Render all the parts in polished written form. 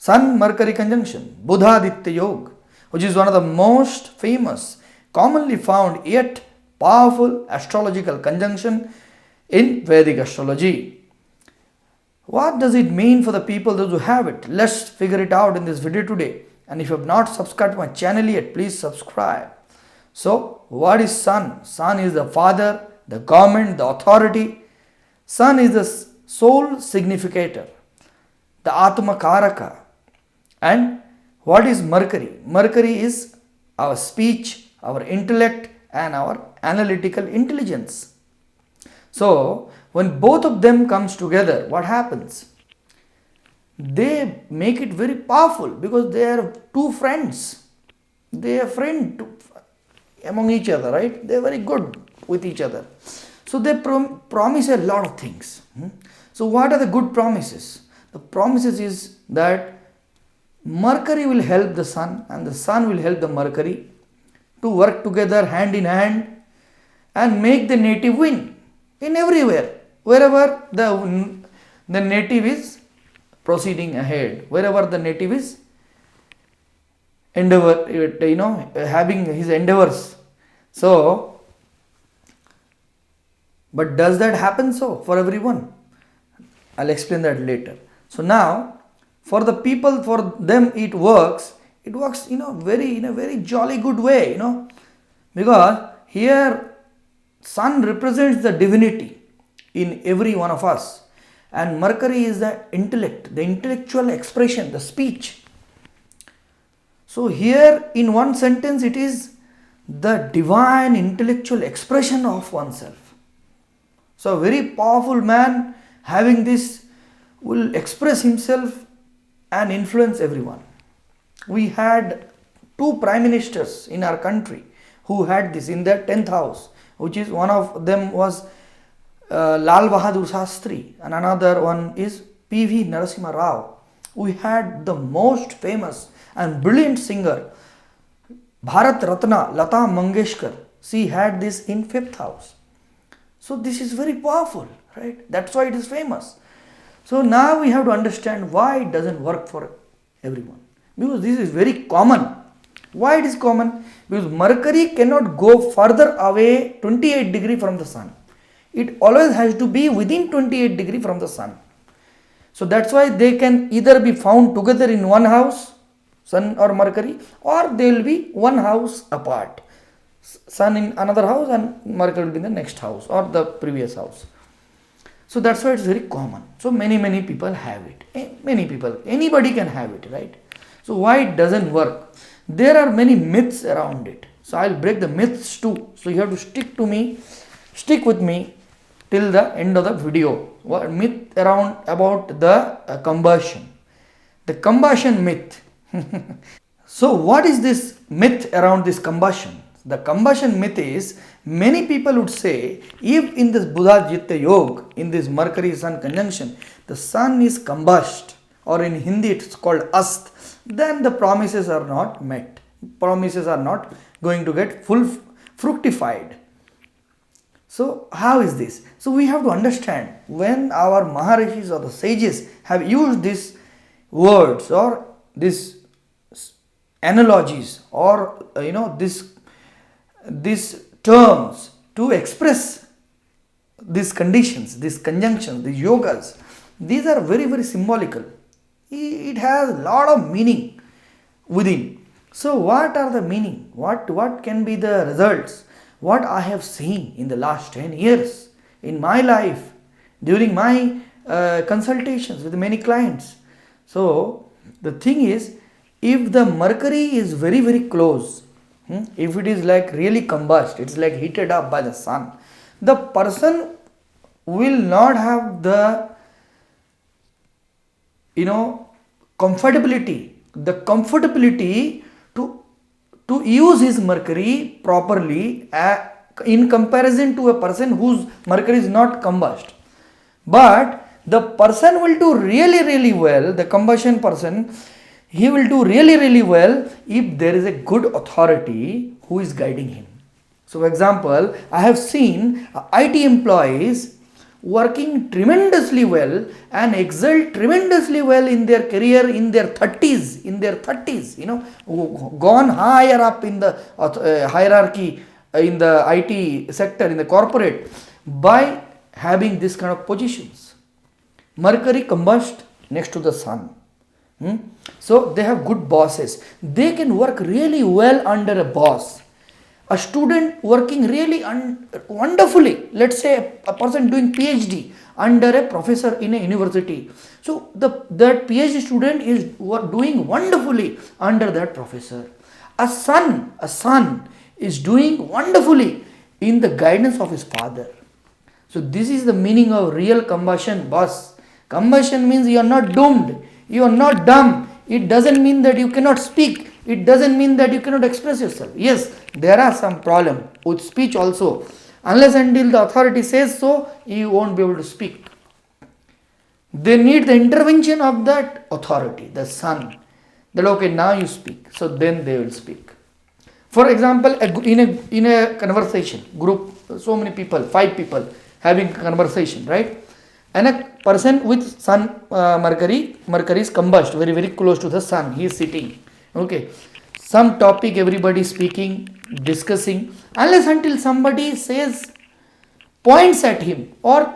Sun Mercury conjunction, Budh Aditya Yoga, which is one of the most famous, commonly found yet powerful astrological conjunction in Vedic astrology. What does it mean for the people those who have it? Let's figure it out in this video today. And if you have not subscribed to my channel yet, please subscribe. So, what is Sun? Sun is the father, the government, the authority. Sun is the sole significator, the Atma Karaka. And what is Mercury? Mercury is our speech, our intellect, and our analytical intelligence. So, when both of them comes together, what happens? They make it very powerful because they are two friends. They are friends among each other, right? They are very good with each other. So they promise a lot of things. So what are the good promises? The promises is that Mercury will help the Sun and the Sun will help the Mercury to work together hand in hand and make the native win in everywhere. Wherever the native is proceeding ahead, wherever the native is having his endeavors. So, but does that happen so for everyone? I'll explain that later. So now, for the people, for them it works in a very jolly good way, because here Sun represents the divinity in every one of us, and Mercury is the intellect, the intellectual expression, the speech. So here in one sentence it is the divine intellectual expression of oneself. So a very powerful man having this will express himself and influence everyone. We had two prime ministers in our country who had this in their 10th house, which is one of them was Lal Bahadur Shastri and another one is P.V. Narasimha Rao. We had the most famous and brilliant singer Bharat Ratna Lata Mangeshkar. She had this in 5th house. So this is very powerful, right? That's why it is famous. So now we have to understand why it doesn't work for everyone. Because this is very common. Why it is common? Because Mercury cannot go further away 28 degree from the Sun. It always has to be within 28 degree from the Sun. So that's why they can either be found together in one house, Sun or Mercury, or they will be one house apart. Sun in another house and Mercury will be in the next house or the previous house. So that's why it's very common. So many people have it. Many people, anybody can have it, right? So why it doesn't work? There are many myths around it. So I'll break the myths too. So you have to stick with me till the end of the video. What myth about the combustion? The combustion myth. So what is this myth around this combustion? The combustion myth is, many people would say, if in this Budh Aditya Yoga, in this Mercury Sun conjunction, the Sun is combust, or in Hindi it's called ast, then the promises are not met. Promises are not going to get fructified. So how is this? So we have to understand, when our Maharishis or the sages have used these words or these analogies or these terms to express these conditions, these conjunctions, these yogas, these are very symbolical. It has a lot of meaning within. So what are the meaning? What can be the results? What I have seen in the last 10 years in my life during my consultations with many clients. So the thing is, if the Mercury is very close, if it is like really combust, it's like heated up by the Sun, the person will not have the comfortability to use his Mercury properly in comparison to a person whose Mercury is not combust. But the person will do really well, the combustion person, he will do really well if there is a good authority who is guiding him. So for example, I have seen IT employees working tremendously well and excel tremendously well in their career in their 30s, gone higher up in the hierarchy in the IT sector, in the corporate, by having this kind of positions. Mercury combust next to the sun. So they have good bosses. They can work really well under a boss. A student working really wonderfully, let's say a person doing PhD under a professor in a university. So that PhD student is doing wonderfully under that professor. A son is doing wonderfully in the guidance of his father. So this is the meaning of real combustion, boss. Combustion means you are not doomed, you are not dumb. It doesn't mean that you cannot speak. It doesn't mean that you cannot express yourself. Yes, there are some problem with speech also. Unless until the authority says so, you won't be able to speak. They need the intervention of that authority, the sun. That okay, now you speak. So then they will speak. For example, in a conversation group, so many people, 5 people having conversation, right? And a person with Sun Mercury is combust, very very close to the sun. He is sitting. Okay, some topic everybody speaking, discussing, unless until somebody says, points at him, or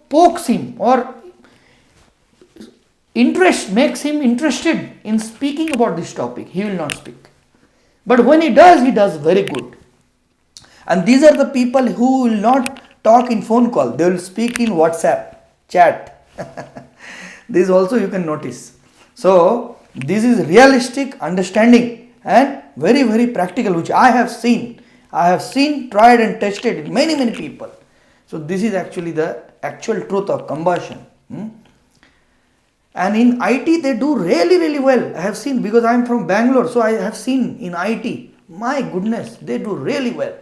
pokes him, or makes him interested in speaking about this topic, he will not speak. But when he does very good. And these are the people who will not talk in phone call, they will speak in WhatsApp chat. This also you can notice. So this is realistic understanding and very very practical, which I have seen, tried and tested in many people. So this is actually the actual truth of combustion. And in IT they do really well. I have seen, because I am from Bangalore, so I have seen in IT, my goodness, they do really well.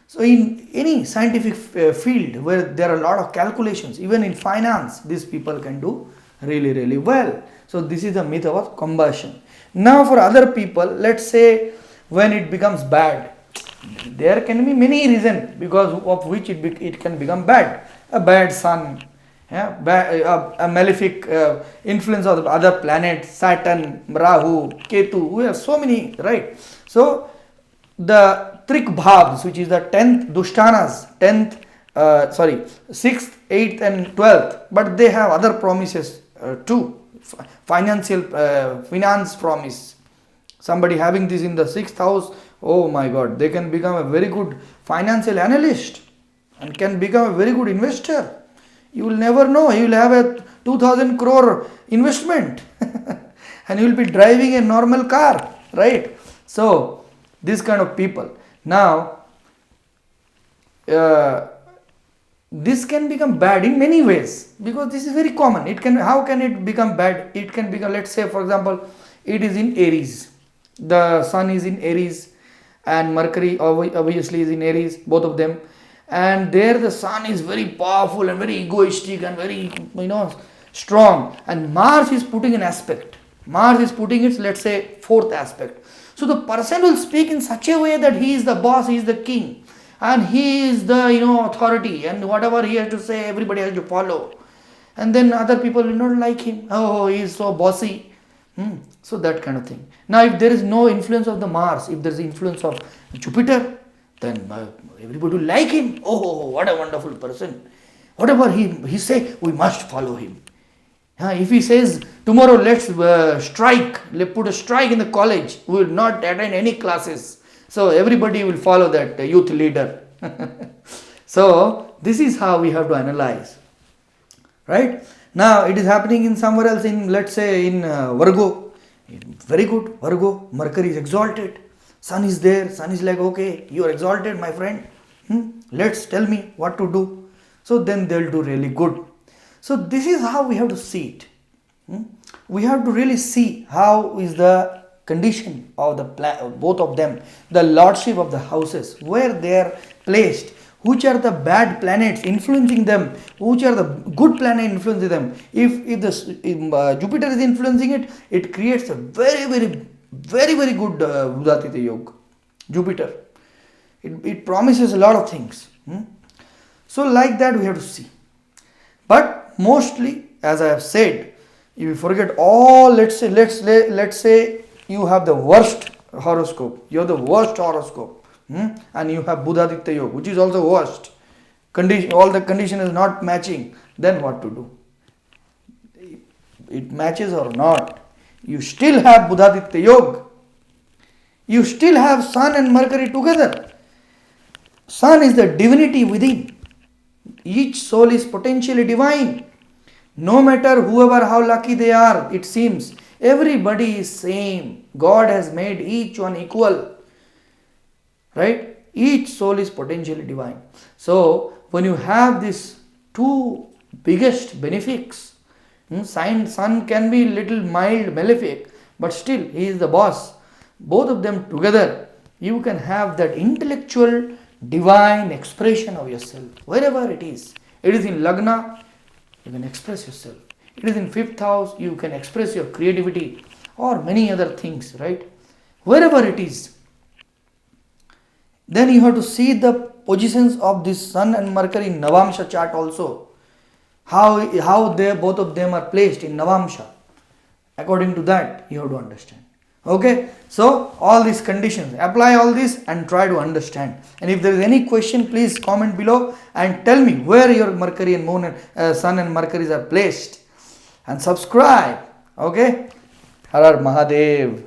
So in any scientific field where there are a lot of calculations, even in finance, these people can do really well. So this is the myth about combustion. Now for other people, let's say when it becomes bad, there can be many reasons because of which it can become bad. A bad sun, a malefic influence of the other planets, Saturn, Rahu, Ketu, we have so many, right? So the Trik Bhavs, which is the 10th Dushtanas, 6th, 8th and 12th, but they have other promises too. Finance promise. Somebody having this in the 6th house, oh my god, they can become a very good financial analyst and can become a very good investor. You will never know, you will have a 2000 crore investment and you will be driving a normal car, right? So this kind of people. Now this can become bad in many ways because this is very common. How can it become bad? It can become, let's say for example, it is in Aries. The sun is in Aries and Mercury obviously is in Aries, both of them. And there the sun is very powerful and very egoistic and very strong. And Mars is putting an aspect. Mars is putting its, let's say, 4th aspect. So the person will speak in such a way that he is the boss, he is the king. And he is the authority, and whatever he has to say, everybody has to follow. And then other people will not like him. Oh, he is so bossy. So that kind of thing. Now if there is no influence of the Mars, if there is influence of Jupiter, then everybody will like him. Oh, what a wonderful person. Whatever he say, we must follow him. If he says tomorrow let's strike, let's put a strike in the college, we will not attend any classes. So everybody will follow that youth leader. So this is how we have to analyze, right? Now it is happening in somewhere else, in let's say in Virgo. Very good, Virgo, Mercury is exalted. Sun is there, sun is like, okay, you are exalted my friend. Let's tell me what to do. So then they will do really good. So this is how we have to see it. We have to really see how is the condition of the both of them, the lordship of the houses, where they are placed, which are the bad planets influencing them, which are the good planets influencing them. If Jupiter is influencing it, it creates a very good Budh Aditya Yoga. Jupiter, it promises a lot of things. So like that we have to see. But mostly, as I have said, if you forget all, let's say you have the worst horoscope. You have the worst horoscope, and you have Budh Aditya Yoga, which is also worst. Condition, all the condition is not matching. Then what to do? It matches or not, you still have Budh Aditya Yoga. You still have Sun and Mercury together. Sun is the divinity within. Each soul is potentially divine. No matter whoever, how lucky they are, it seems, everybody is same. God has made each one equal. Right? Each soul is potentially divine. So, when you have these two biggest benefics, Sun can be little mild, malefic, but still he is the boss. Both of them together, you can have that intellectual, divine expression of yourself, wherever it is. It is in Lagna, you can express yourself. It is in 5th house, you can express your creativity or many other things, right? Wherever it is. Then you have to see the positions of this Sun and Mercury in Navamsha chart also. How they both of them are placed in Navamsha. According to that, you have to understand. Okay, so all these conditions, apply all this and try to understand. And if there is any question, please comment below and tell me where your Mercury and Moon and Sun and Mercury are placed. And subscribe. Okay, Har Har Mahadev.